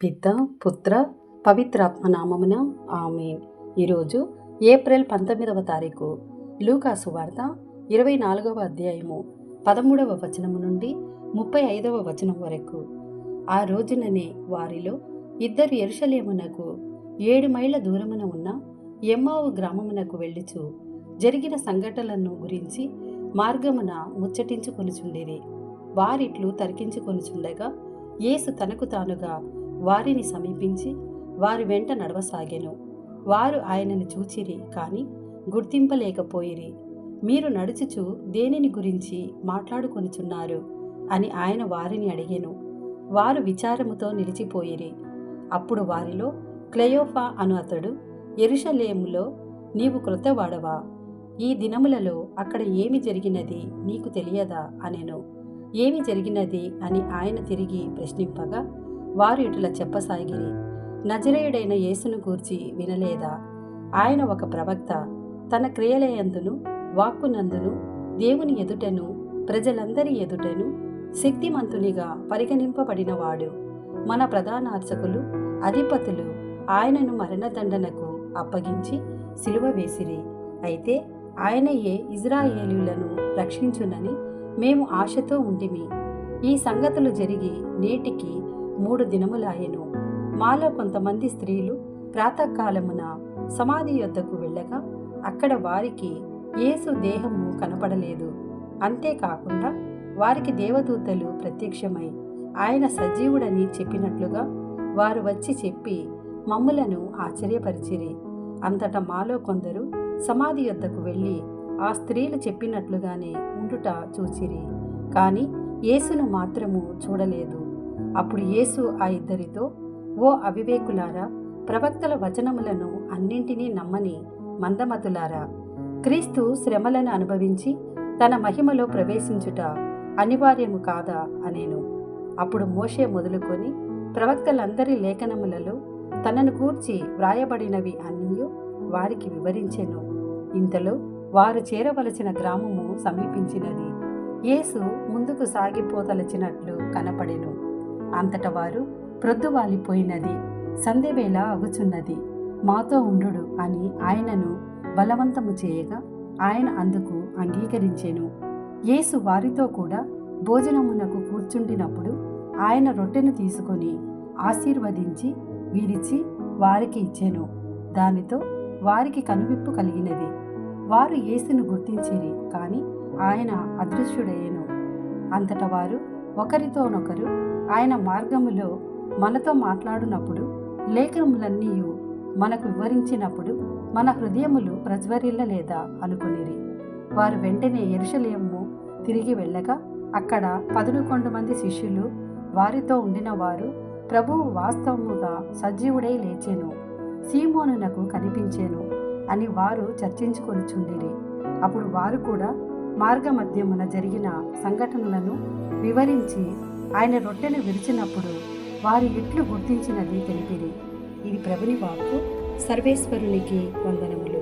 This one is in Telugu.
పిత పుత్ర పవిత్రాత్మ నామమున ఆమేన్. ఈరోజు ఏప్రిల్ 19వ తారీఖు. లూకా సువార్త 24వ అధ్యాయము 13వ వచనము నుండి 35వ వచనం వరకు. ఆ రోజుననే వారిలో ఇద్దరు యెరూషలేమునకు 7 మైళ్ళ దూరమున ఉన్న ఎమ్మావు గ్రామమునకు వెళ్ళుచు జరిగిన సంఘటనలను గురించి మార్గమున ముచ్చటించుకొనుచుండిరి. వారిట్లు తర్కించుకొనుచుండగా యేసు తనకు తానుగా వారిని సమీపించి వారి వెంట నడవసాగెను. వారు ఆయనను చూచిరి, కాని గుర్తింపలేకపోయిరి. మీరు నడుచుచు దేనిని గురించి మాట్లాడుకొనుచున్నారు అని ఆయన వారిని అడిగెను. వారు విచారముతో నిలిచిపోయిరి. అప్పుడు వారిలో క్లెయోఫా అను అతడు, యెరూషలేములో నీవు క్రొత్తవాడవా? ఈ దినములలో అక్కడ ఏమి జరిగినది నీకు తెలియదా అనెను. ఏమి జరిగినది అని ఆయన తిరిగి ప్రశ్నింపగా వారు ఇటుల చెప్పసాగిరి, నజరేయుడైన యేసును గూర్చి వినలేదా? ఆయన ఒక ప్రవక్త, తన క్రియలయందును వాక్కునందును దేవుని ఎదుటను ప్రజలందరి ఎదుటను శక్తిమంతునిగా పరిగణింపబడినవాడు. మన ప్రధాన అర్చకులు అధిపతులు ఆయనను మరణదండనకు అప్పగించి సిలువ వేసిరి. అయితే ఆయనయే ఇజ్రాయేలీయులను రక్షించునని మేము ఆశతో ఉంటిమి. ఈ సంగతులు జరిగి నేటికి 3 దినములాయెను. మాలో కొంతమంది స్త్రీలు ప్రాతకాలమున సమాధి యొద్దకు వెళ్ళగా అక్కడ వారికి యేసు దేహము కనపడలేదు. అంతేకాకుండా వారికి దేవదూతలు ప్రత్యక్షమై ఆయన సజీవుడని చెప్పినట్లుగా వారు వచ్చి చెప్పి మమ్ములను ఆశ్చర్యపరిచిరి. అంతటా మాలో కొందరు సమాధి యొద్దకు వెళ్ళి ఆ స్త్రీలు చెప్పినట్లుగానే ఉండుట చూచిరి, కాని యేసును మాత్రము చూడలేదు. అప్పుడు యేసు ఆ ఇద్దరితో, ఓ అవివేకులారా, ప్రవక్తల వచనములను అన్నింటినీ నమ్మని మందమతులారా, క్రీస్తు శ్రమలను అనుభవించి తన మహిమలో ప్రవేశించుట అనివార్యము కాదా అనేను. అప్పుడు మోషే మొదలుకొని ప్రవక్తలందరి లేఖనములలో తనను గూర్చి వ్రాయబడినవి అన్నీ వారికి వివరించెను. ఇంతలో వారు చేరవలసిన గ్రామము సమీపించినది. యేసు ముందుకు సాగిపోతలచినట్లు కనపడెను. అంతట వారు, ప్రొద్దువాలిపోయినది, సంధ్యవేళ అగుచున్నది, మాతో ఉండుడు అని ఆయనను బలవంతము చేయగా ఆయన అందుకు అంగీకరించెను. యేసు వారితో కూడా భోజనమునకు కూర్చుండినప్పుడు ఆయన రొట్టెను తీసుకొని ఆశీర్వదించి విరిచి వారికి ఇచ్చెను. దానితో వారికి కనువిప్పు కలిగినది. వారు యేసును గుర్తించిరి, కాని ఆయన అదృశ్యుడయ్యెను. అంతటా వారు ఒకరితోనొకరు, ఆయన మార్గములో మనతో మాట్లాడునప్పుడు లేఖనములన్నీ మనకు వివరించినప్పుడు మన హృదయములు ప్రజ్వరిల్లలేదా అనుకొనిరి. వారు వెంటనే యెరూషలేము తిరిగి వెళ్ళగా అక్కడ 11 మంది శిష్యులు వారితో ఉండిన వారు, ప్రభువు వాస్తవముగా సజీవుడై లేచెను, సీమోనునకు కనిపించెను అని వారు చర్చించుకొనుచుండిరి. అప్పుడు వారు కూడా మార్గమధ్యమున జరిగిన సంఘటనలను వివరించి ఆయన రొట్టెను విరిచినప్పుడు వారి ఎట్లు గుర్తించినది తెలిపిరి. ఇది ప్రభుని వాక్కు. సర్వేశ్వరునికి వందనములు.